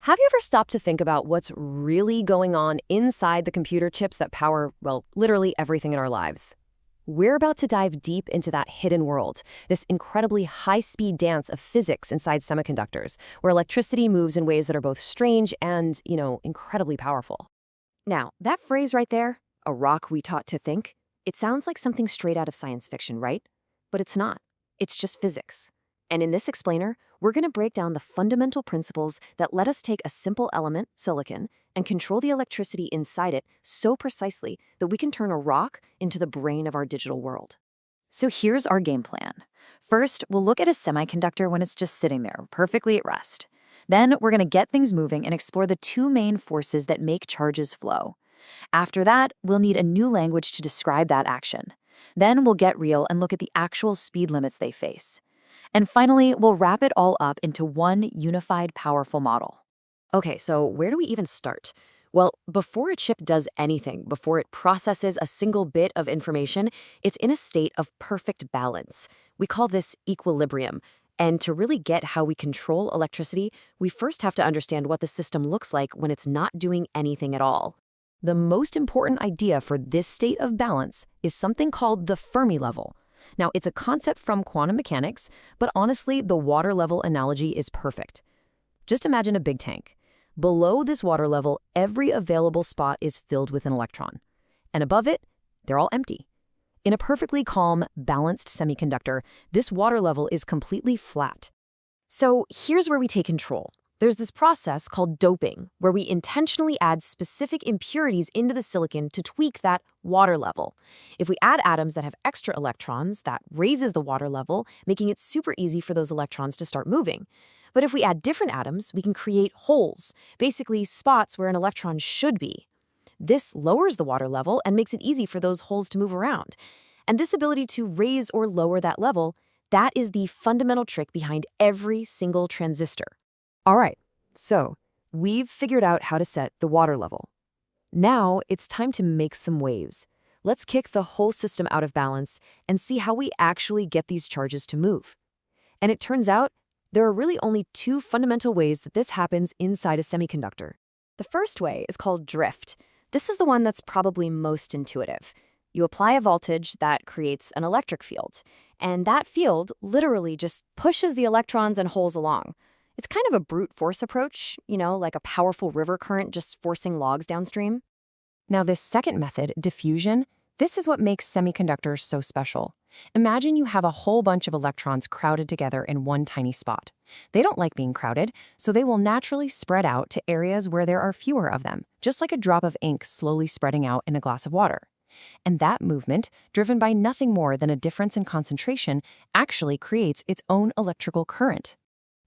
Have you ever stopped to think about what's really going on inside the computer chips that power, well, literally everything in our lives? We're about to dive deep into that hidden world, this incredibly high-speed dance of physics inside semiconductors, where electricity moves in ways that are both strange and, incredibly powerful. Now, that phrase right there, a rock we taught to think, it sounds like something straight out of science fiction, right? But it's not. It's just physics. And in this explainer, we're going to break down the fundamental principles that let us take a simple element, silicon, and control the electricity inside it so precisely that we can turn a rock into the brain of our digital world. So here's our game plan. First, we'll look at a semiconductor when it's just sitting there, perfectly at rest. Then we're going to get things moving and explore the two main forces that make charges flow. After that, we'll need a new language to describe that action. Then we'll get real and look at the actual speed limits they face. And finally, we'll wrap it all up into one unified, powerful model. Okay, so where do we even start? Well, before a chip does anything, before it processes a single bit of information, it's in a state of perfect balance. We call this equilibrium. And to really get how we control electricity, we first have to understand what the system looks like when it's not doing anything at all. The most important idea for this state of balance is something called the Fermi level. Now, it's a concept from quantum mechanics, but honestly, the water level analogy is perfect. Just imagine a big tank. Below this water level, every available spot is filled with an electron. And above it, they're all empty. In a perfectly calm, balanced semiconductor, this water level is completely flat. So here's where we take control. There's this process called doping, where we intentionally add specific impurities into the silicon to tweak that water level. If we add atoms that have extra electrons, that raises the water level, making it super easy for those electrons to start moving. But if we add different atoms, we can create holes, basically spots where an electron should be. This lowers the water level and makes it easy for those holes to move around. And this ability to raise or lower that level, that is the fundamental trick behind every single transistor. All right, so we've figured out how to set the water level. Now it's time to make some waves. Let's kick the whole system out of balance and see how we actually get these charges to move. And it turns out there are really only two fundamental ways that this happens inside a semiconductor. The first way is called drift. This is the one that's probably most intuitive. You apply a voltage that creates an electric field, and that field literally just pushes the electrons and holes along. It's kind of a brute force approach, like a powerful river current just forcing logs downstream. Now, this second method, diffusion, this is what makes semiconductors so special. Imagine you have a whole bunch of electrons crowded together in one tiny spot. They don't like being crowded, so they will naturally spread out to areas where there are fewer of them, just like a drop of ink slowly spreading out in a glass of water. And that movement, driven by nothing more than a difference in concentration, actually creates its own electrical current.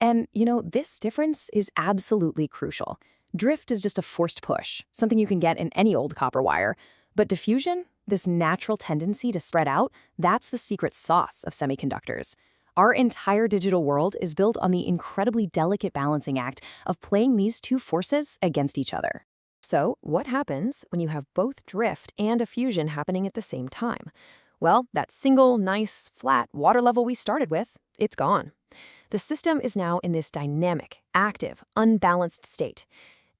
And, this difference is absolutely crucial. Drift is just a forced push, something you can get in any old copper wire. But diffusion, this natural tendency to spread out, that's the secret sauce of semiconductors. Our entire digital world is built on the incredibly delicate balancing act of playing these two forces against each other. So, what happens when you have both drift and diffusion happening at the same time? Well, that single, nice, flat water level we started with, it's gone. The system is now in this dynamic, active, unbalanced state.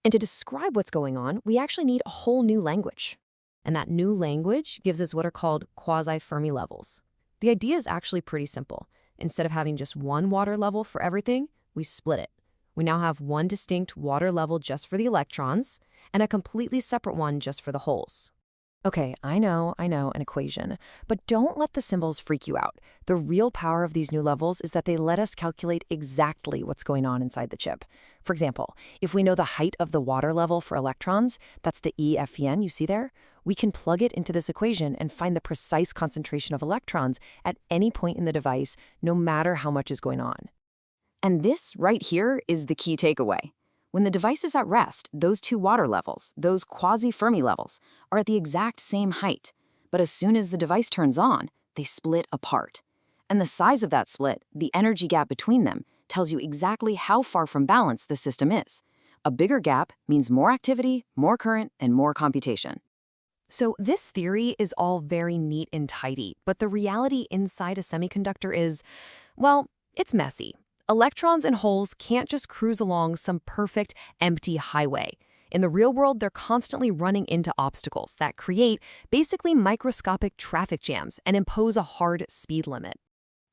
And to describe what's going on, we actually need a whole new language. And that new language gives us what are called Quasi-Fermi Levels. The idea is actually pretty simple. Instead of having just one water level for everything, we split it. We now have one distinct water level just for the electrons, and a completely separate one just for the holes. Okay, I know, an equation. But don't let the symbols freak you out. The real power of these new levels is that they let us calculate exactly what's going on inside the chip. For example, if we know the height of the water level for electrons, that's the EFEN you see there, we can plug it into this equation and find the precise concentration of electrons at any point in the device, no matter how much is going on. And this right here is the key takeaway. When the device is at rest, those two water levels, those quasi-Fermi levels, are at the exact same height. But as soon as the device turns on, they split apart. And the size of that split, the energy gap between them, tells you exactly how far from balance the system is. A bigger gap means more activity, more current, and more computation. So this theory is all very neat and tidy, but the reality inside a semiconductor is, well, it's messy. Electrons and holes can't just cruise along some perfect, empty highway. In the real world, they're constantly running into obstacles that create basically microscopic traffic jams and impose a hard speed limit.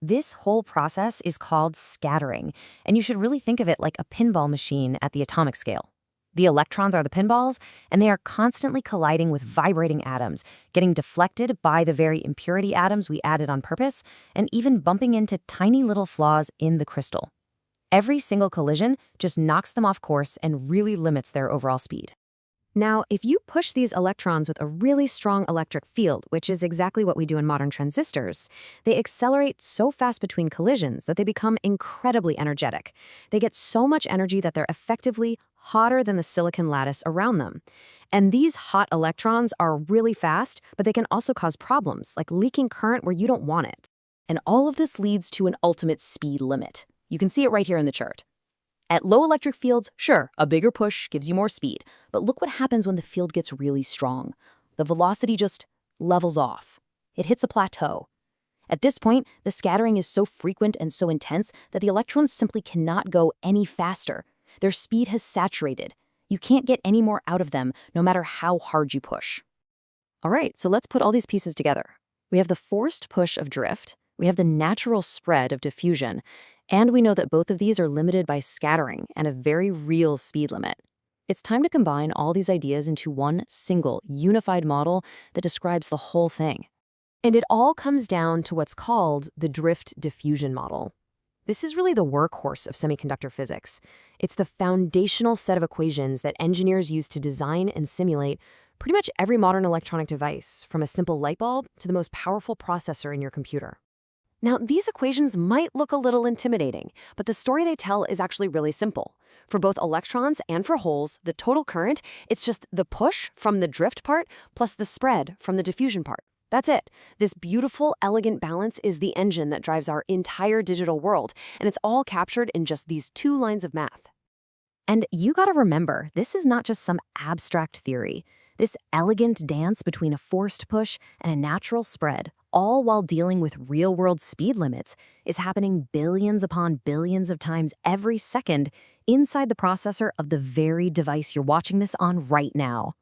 This whole process is called scattering, and you should really think of it like a pinball machine at the atomic scale. The electrons are the pinballs, and they are constantly colliding with vibrating atoms, getting deflected by the very impurity atoms we added on purpose, and even bumping into tiny little flaws in the crystal. Every single collision just knocks them off course and really limits their overall speed. Now, if you push these electrons with a really strong electric field, which is exactly what we do in modern transistors, they accelerate so fast between collisions that they become incredibly energetic. They get so much energy that they're effectively hotter than the silicon lattice around them. And these hot electrons are really fast, but they can also cause problems, like leaking current where you don't want it. And all of this leads to an ultimate speed limit. You can see it right here in the chart. At low electric fields, sure, a bigger push gives you more speed, but look what happens when the field gets really strong. The velocity just levels off. It hits a plateau. At this point, the scattering is so frequent and so intense that the electrons simply cannot go any faster. Their speed has saturated. You can't get any more out of them, no matter how hard you push. All right, so let's put all these pieces together. We have the forced push of drift, we have the natural spread of diffusion, and we know that both of these are limited by scattering and a very real speed limit. It's time to combine all these ideas into one single, unified model that describes the whole thing. And it all comes down to what's called the Drift-Diffusion Model. This is really the workhorse of semiconductor physics. It's the foundational set of equations that engineers use to design and simulate pretty much every modern electronic device, from a simple light bulb to the most powerful processor in your computer. Now, these equations might look a little intimidating, but the story they tell is actually really simple. For both electrons and for holes, the total current, it's just the push from the drift part plus the spread from the diffusion part. That's it. This beautiful, elegant balance is the engine that drives our entire digital world, and it's all captured in just these two lines of math. And you gotta remember, this is not just some abstract theory. This elegant dance between a forced push and a natural spread, all while dealing with real-world speed limits, is happening billions upon billions of times every second inside the processor of the very device you're watching this on right now.